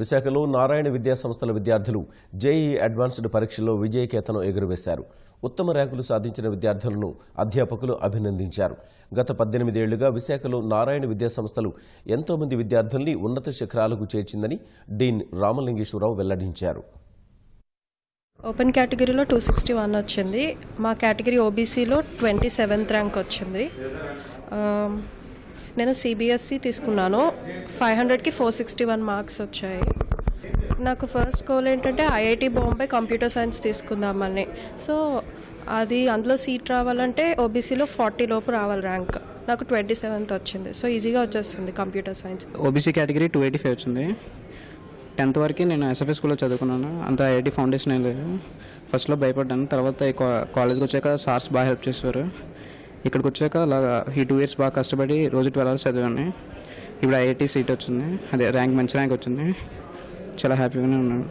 విశాఖలో నారాయణ విద్యా సంస్థల విద్యార్థులు జేఈఈ అడ్వాన్స్డ్ పరీక్షల్లో విజయకేతనం ఎగురవేశారు. ఉత్తమ ర్యాంకులు సాధించిన విద్యార్థులను అధ్యాపకులు అభినందించారు. గత 18 ఏళ్లుగా విశాఖలో నారాయణ విద్యా సంస్థలు ఎంతో మంది విద్యార్థుల్ని ఉన్నత శిఖరాలకు చేర్చిందని డీన్ రామలింగేశ్వరరావు వెల్లడించారు. ఓపెన్ కేటగిరీలో 261 వచ్చింది. మా కేటగిరీ ఓబీసీలో 27th ర్యాంక్ వచ్చింది. నేను సిబిఎస్ఈ తీసుకున్నాను. 500కి 461 మార్క్స్ వచ్చాయి. నాకు ఫస్ట్ గోల్ ఏంటంటే ఐఐటి బాంబే కంప్యూటర్ సైన్స్ తీసుకుందామని. సో అది అందులో సీట్ రావాలంటే ఓబీసీలో 40 లోపు రావాలి ర్యాంక్. నాకు 27th వచ్చింది. సో ఈజీగా వచ్చేస్తుంది కంప్యూటర్ సైన్స్. ఓబీసీ కేటగిరీ 285 వచ్చింది. 10th వరకు నేను ఎస్ఎఫ్ఐ స్కూల్లో చదువుకున్నాను. అంత ఐఐటి ఫౌండేషన్ ఏం లేదు. ఫస్ట్లో భయపడ్డాను. తర్వాత కాలేజ్కి వచ్చాక సార్స్ బాగా హెల్ప్ చేసేవారు. ఇక్కడికి వచ్చాక అలాగా ఈ 2 years బాగా కష్టపడి రోజు 12 hours చదివాను. ఇప్పుడు ఐఐటి సీట్ వచ్చింది. అదే ర్యాంక్ మంచి ర్యాంక్ వచ్చింది. చాలా హ్యాపీగానే ఉన్నాను.